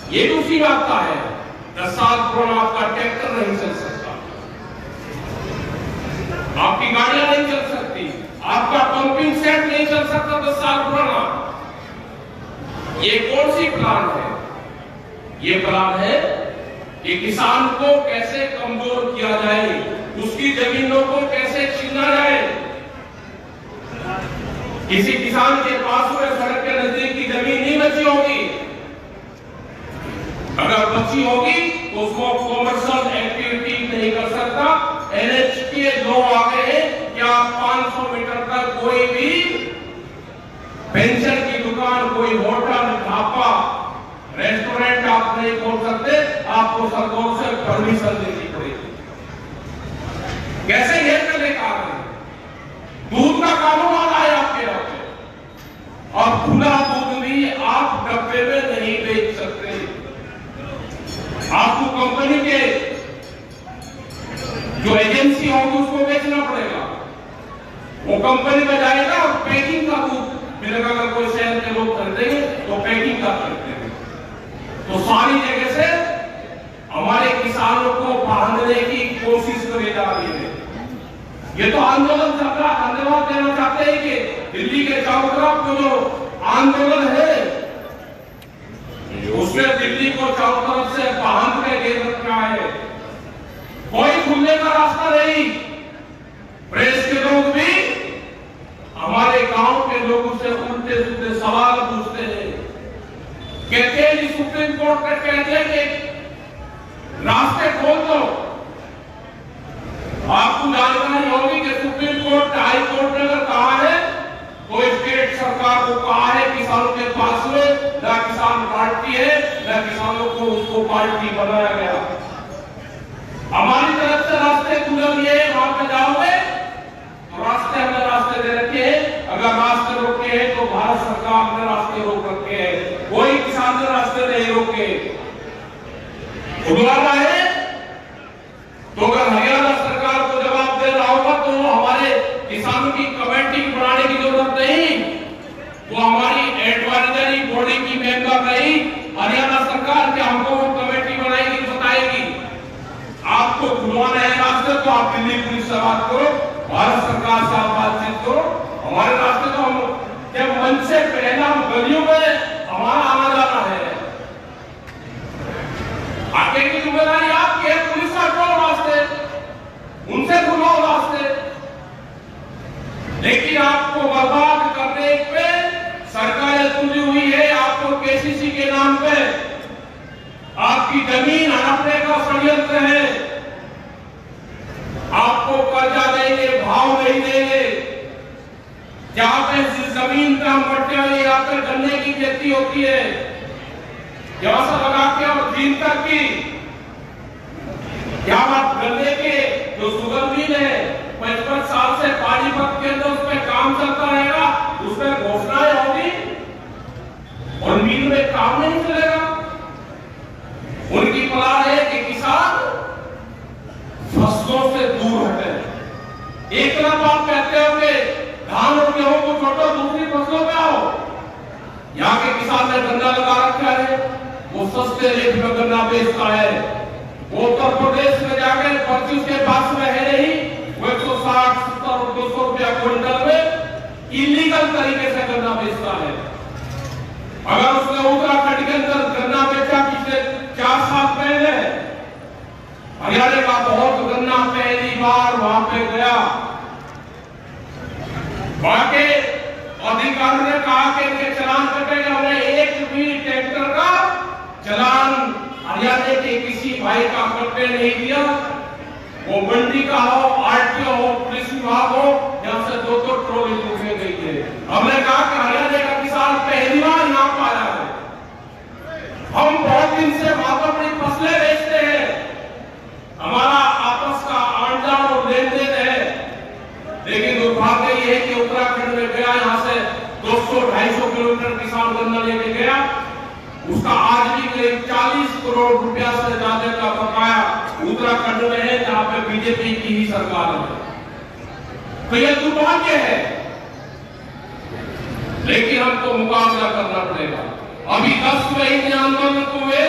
ये दूसरी बात का है 10 साल पुराना आपका ट्रैक्टर नहीं चल सकता, आपकी गाड़ियां नहीं चल सकती, आपका पंपिंग सेट नहीं चल सकता 10 साल पुराना। ये कौन सी प्लान है? ये प्लान है कि किसान को कैसे कमजोर किया जाए, उसकी जमीनों को कैसे छीना जाए। किसी किसान के पास हुए सड़क के नजदीक की जमीन नहीं बची होगी, अगर बची होगी तो उसको कॉमर्शियल एक्टिविटी नहीं कर सकता। एनएच के लॉ आ गए हैं कि आप 500 मीटर तक कोई भी पेंशन की दुकान, कोई होटल, ढाबा, रेस्टोरेंट आप नहीं खोल सकते, आपको सरकार से परमिशन लेनी पड़ेगी। कैसे ये चलेगा? दूध का कानून आ रहा है आपके यहाँ पे, और खुला दूध भी आप डब्बे में नहीं बेच सकते। आपको कंपनी के जो एजेंसी होगी उसको बेचना पड़ेगा, वो कंपनी में जाएगा और पैकिंग का दूध मिलेगा। अगर कोई शहर के लोग खरीदेंगे तो पैकिंग का खरीदते हैं। तो सारी जगह से हमारे किसानों को बांधने की कोशिश करी जा रही है। ये तो आंदोलन चल रहा, धन्यवाद देना चाहते हैं कि दिल्ली के चारों तरफ जो आंदोलन है उसमें दिल्ली को चारों तरफ से बांध के घेर रखा है, कोई खुलने का रास्ता नहीं। प्रेस के लोग भी हमारे गांव के लोगों से उल्टे सीधे सवाल पूछते हैं, कहते हैं सुप्रीम कोर्ट ने कहते हैं कि रास्ते खोल दो। आपको जानकारी होगी कि सुप्रीम कोर्ट, हाई कोर्ट ने अगर कहा है तो स्टेट सरकार को कहा है किसानों के पास में न किसान पार्टी है, न किसानों को उसको पार्टी बनाया गया। हमारी तरफ से रास्ते खुले दिए, वहां पे जाओगे तो रास्ते हमने रास्ते दे रखे हैं। अगर रास्ते रोके हैं तो भारत सरकार ने रास्ते रोक रखे हैं, कोई किसान ने रास्ते नहीं रोके। खुलवाना है तो अगर हरियाणा सरकार को जवाब दे रहा होगा तो हमारे किसानों की कमेटी बनाने की जरूरत नहीं, वो हमारी एडवाइजरी बॉडी की मेंबर नहीं, हरियाणा सरकार के हमको वो कमेटी बनाएगी, बताएगी। आपको खुलवाना है रास्ते तो आप दिल्ली पुलिस से बात करो, भारत सरकार से आप बातचीत करो। हमारे रास्ते तो हम जब मंच से पहले हम गलियों में हमारा आना जाना है, आगे की जिम्मेदारी आपकी है। पुलिस का कौन रास्ते, उनसे खुलवाओ रास्ते। लेकिन आपको बर्बाद करने पे सरकारें तुली हुई है, आपको केसीसी के नाम पे आपकी जमीन हड़पने का षड्यंत्र है। आपको कर्जा देंगे, भाव नहीं देंगे। जहां पे जिस जमीन पे हम बट्टे वाले यहाँ पे गन्ने की खेती होती है, यहां से लगा के और दिन तक की क्या बात, गन्ने के जो शुगर मिल है 55 साल से पानीपत के अंदर उस पर काम चलता रहेगा, उसमें घोषणाएं होगी और मिल में काम नहीं चलेगा। उनकी प्लान है कि किसान फसलों से दूर हटे। एक तरफ आप कहते हो कि धान और गेहूं को छोड़ो, दूसरी फसलों पे आओ। यहाँ के किसान ने गन्ना लगा रखा है, वो सस्ते रेट में गन्ना बेचता है। वो उत्तर प्रदेश में जाकर पर्ची उसके पास में है नहीं, वो 160, 70 और 200 रुपया क्विंटल में इलीगल तरीके से गन्ना बेचता है। अगर उसने उत्तराखंड के अंदर गन्ना बेचा पिछले 4 साल पहले, हरियाणा का बहुत गन्ना पहली बार वहां पे गया, वहां के अधिकारियों ने कहा कि इनके चालान कटेगा। हमने एक भी ट्रैक्टर का चालान हरियाणा के किसी भाई का कटने नहीं दिया। वो मंडी का हो, आरटीओ हो, पुलिस विभाग हो, यहाँ से 2 ट्रॉली उठे गई है। हमने कहा कि हरियाणा का किसान पहली बार यहाँ पाया है। हम बहुत दिन से वहां पर अपनी फसलें बेचते हैं, हमारा आपस का आन जान और लेन देन है। लेकिन दुर्भाग्य ये है कि उत्तराखंड में गया, यहाँ से 200-250 किलोमीटर किसान गन्ना लेके गया, उसका आज भी करीब 40 करोड़ रुपया से ज्यादा का बकाया उत्तराखंड में है, जहां पे बीजेपी की ही सरकार है। तो यह दुर्भाग्य है, लेकिन हमको मुकाबला करना पड़ेगा। अभी 10 महीने आंदोलन हुए,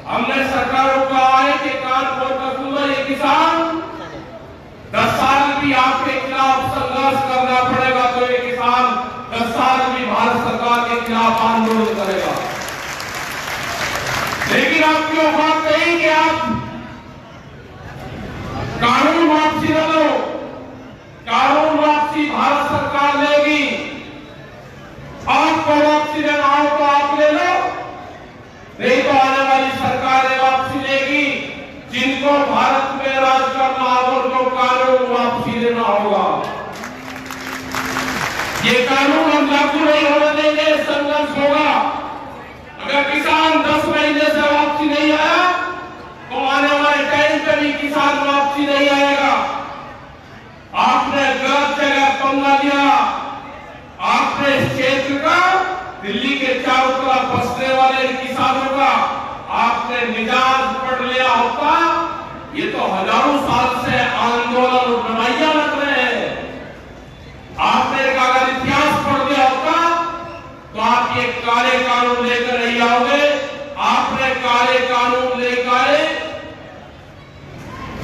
हमने सरकारों को आए कि कान खोल कर सुनो, ये किसान 10 साल भी आपके खिलाफ संघर्ष करना पड़ेगा, तो ये किसान 10 साल भी भारत सरकार के खिलाफ आंदोलन करेगा। लेकिन आप क्यों बात कही कि आप कानून वापसी न लो, कानून वापसी भारत सरकार लेगी, आपको वापसी लेना हो तो आप ले लो, नहीं तो आने वाली सरकारें वापसी लेगी। जिनको भारत में राज करना होगा उनको कानून वापसी लेना होगा। ये कानून हम लागू नहीं होने देंगे, संघर्ष होगा। अगर किसान 10 महीने से वापसी नहीं आया तो आने वाले टाइम पे भी किसान वापसी नहीं आएगा। आपने गलत जगह पंगा लिया, आपने इस क्षेत्र का, दिल्ली के चारों तरफ बसने वाले किसानों का आपने मिजाज पढ़ लिया होता, ये तो हजारों साल से आंदोलन और लड़ाइयां लड़ रहे हैं। आपने अगर इतिहास पढ़ लिया होता तो आप ये काले कानून लेकर नहीं आओगे। आपने काले कानून लेकर आए,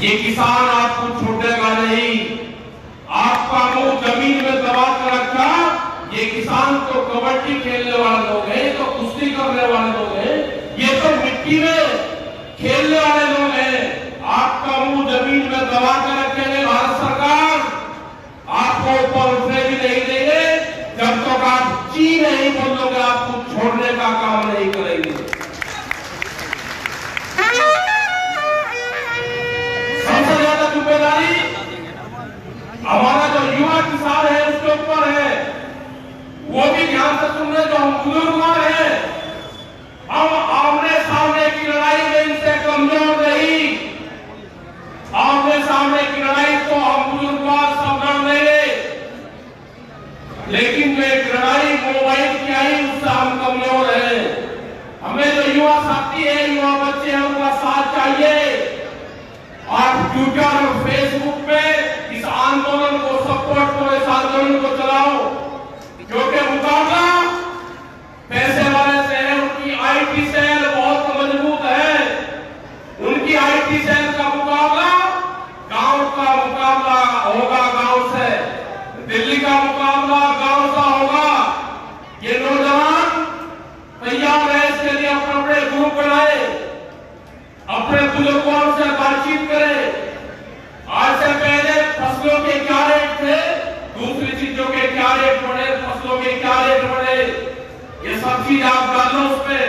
ये किसान आपको छोड़ेगा नहीं। आपका मुंह जमीन में दबा कर रखा, ये किसान तो कबड्डी खेलने वाले लोग हैं, तो कुश्ती करने वाले लोग हैं, ये तो मिट्टी में खेलने वाले लोग हैं। आपका मुंह जमीन में दबा कर रखेंगे भारत सरकार, आपको ऊपर उठने भी नहीं देंगे जब तक आप ची नहीं बोलोगे, आपको छोड़ने का काम नहीं करेंगे। सबसे ज्यादा जिम्मेदारी हमारा जो युवा किसान है उसके ऊपर है। वो भी ध्यान से सुन रहे, जो हम बुजुर्ग हैं, हम आमने सामने की लड़ाई में इनसे कमजोर नहीं। आमने सामने की लड़ाई तो हम बुजुर्ग सब लड़ लेंगे, लेकिन जो एक लड़ाई मोबाइल की आई उससे हम कमजोर हैं। हमें जो युवा साथी है, युवा बच्चे हैं, उनका साथ चाहिए। आप ट्विटर और फेसबुक पे इस आंदोलन को सपोर्ट करो, इस आंदोलन को चलाओ, क्योंकि मुकाबला पैसे वाले से है। उनकी आईटी सेल बहुत मजबूत है, उनकी आईटी सेल का मुकाबला गांव का मुकाबला होगा, गांव से। दिल्ली का मुकाबला गांव का होगा। ये नौजवान तैयार है इसके लिए, अपने अपने ग्रुप बनाए, अपने बुजुर्गों से बातचीत करें। आज से पहले फसलों के क्या रेट थे, दूसरी चीजों के क्या रेट बढ़े, फसलों के क्या रेट बढ़े, ये सब चीज आप डालो उसमें।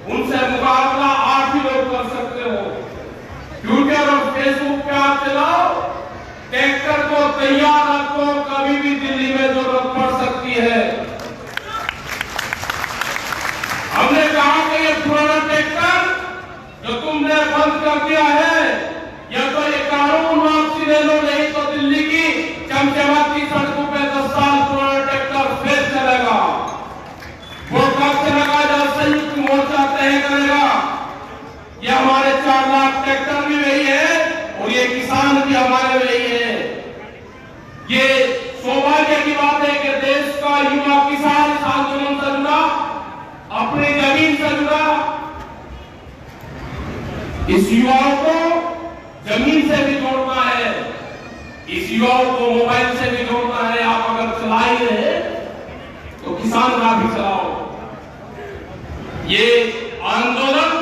उनसे मुकाबला आप ही लोग कर सकते हो। ट्विटर और फेसबुक पे आप चलाओ, ट्रैक्टर को तैयार रखो, कभी भी दिल्ली में जरूरत पड़ सकती है। हमने कहा कि ये पुराना ट्रैक्टर जो तुमने बंद कर दिया है, या तो ये कानून वापसी ले लो, नहीं तो दिल्ली की चमचमाती सड़कों पे 10 साल पुराना ट्रैक्टर फिर चलेगा। वो कब चलेगा जब संयुक्त मोर्चा तय करेगा। ये हमारे 4 लाख ट्रैक्टर भी वही है और ये किसान भी हमारे वही है। ये सौभाग्य की बात है कि देश का युवा किसान इस आंदोलन से जुड़ा, अपनी जमीन से जुड़ा। इस युवाओं को जमीन से भी जोड़ना है, इस युवाओं को मोबाइल से भी जोड़ना है। आप अगर चला ही रहे तो किसान का भी चलाओ। ये आंदोलन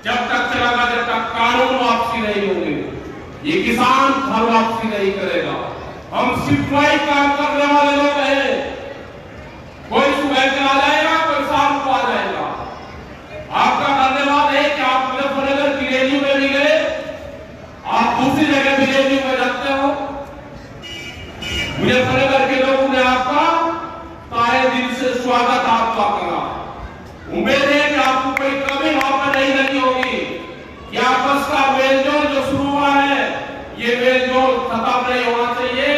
जब तक चलेगा जब तक कानून वापसी नहीं होगी, ये किसान घर वापसी नहीं करेगा। हम सिपाही काम करने वाले लोग हैं, कोई सुबह चला जाएगा, कोई शाम को आ जाएगा। आपका धन्यवाद है कि आप मुजफ्फरनगर की रैली में भी गए, आप दूसरी जगह भी रैली में जाते हो। मुजफ्फरनगर के लोगों ने आपका ताहे दिल से स्वागत आपका करा। उम्मीद है कि आपको कोई कमी वहां पर नहीं लगी होगी। या आपस का मेलजोल जो शुरू हुआ है, ये मेलजोल खत्म नहीं होना चाहिए।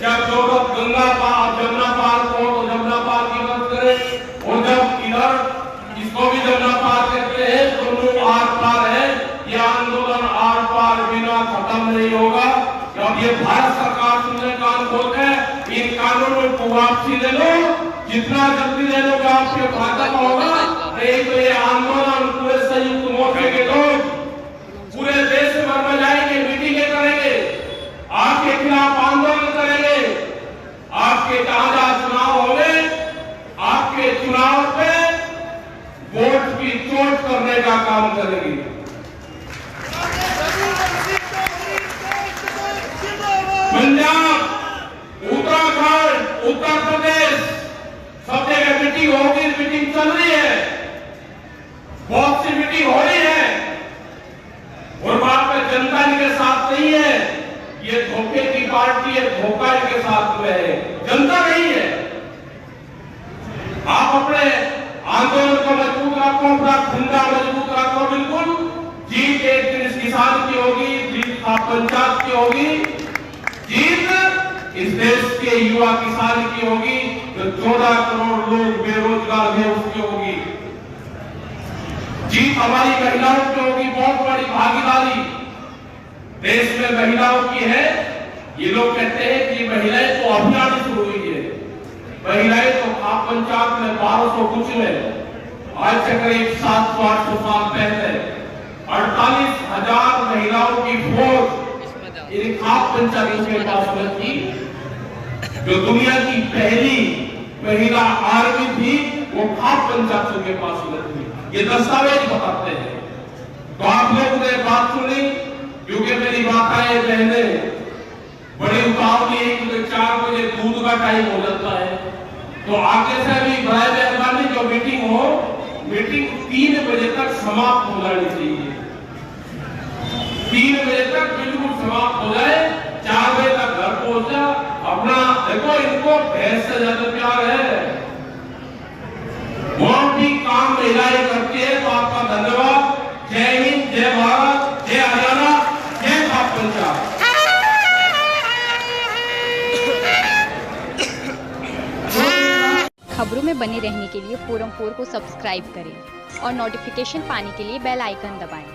जब जरूरत गंगा पार जमुना पार को तो जमुना पार की मदद करें, और जब इधर इसको भी जमुना पार करते हैं, दोनों आर पार है। ये आंदोलन आर पार बिना खत्म नहीं होगा। जब ये भारत सरकार सुनने कान खोल है, इन कानूनों को वापसी ले लो, जितना जल्दी ले लोगे आपके फायदा होगा। नहीं तो ये आंदोलन पूरे संयुक्त मोर्चे के लोग पूरे देश भर में जाएंगे, मीटिंगें करेंगे, आपके खिलाफ आंदोलन करेंगे, आपके जहां जहां चुनाव होंगे, आपके चुनाव पे वोट की चोट करने का काम करेंगे। पंजाब, उत्तराखंड, उत्तर प्रदेश, सब जगह मीटिंग होगी, मीटिंग चल रही है, बहुत सी मीटिंग हो रही है और वहां पे जनता इनके साथ नहीं है। ये धोखे की पार्टी है, धोखा इनके साथ में है, जनता नहीं है। आप अपने आंदोलन को मजबूत रखो, अपना धंधा मजबूत रखो। बिल्कुल जीत एक दिन इस किसान की होगी, जीत आप पंचायत की होगी, जीत इस देश के युवा किसान की होगी, जो 14 करोड़ लोग बेरोजगार हैं उसकी होगी। जीत हमारी महिलाओं की होगी, बहुत बड़ी भागीदारी देश में महिलाओं की है। ये लोग कहते हैं कि महिलाएं तो अभियान शुरू हुई है, महिलाएं तो आप पंचायत में 1200 कुछ में, आज से करीब 700-800 साल पहले 48,000 महिलाओं की फौज खाप पंचायत के पास में थी, जो दुनिया की पहली महिला आर्मी थी, वो खाप पंचायत के पास में थी। ये दस्तावेज बताते हैं। तो आप लोगों ने बात सुनी, क्योंकि मेरी माताएं बहनें बड़ी उतावली है, क्योंकि 4 बजे दूध का टाइम हो जाता है। तो आगे से भी बड़े मेहरबानी, जो मीटिंग हो, मीटिंग 3 बजे तक समाप्त हो जानी चाहिए। 3 बजे तक बिल्कुल समाप्त हो जाए, 4 बजे तक घर पहुंच जा। अपना देखो, इनको भैंस से ज्यादा प्यार है, वो भी काम महिलाएं करती है। तो आपका धन्यवाद। जय हिंद, जय भारत, जय हरियाणा, जय खाप पंचायत। खबरों में बने रहने के लिए फोरम 4 को सब्सक्राइब करें और नोटिफिकेशन पाने के लिए बेल आइकन दबाएं।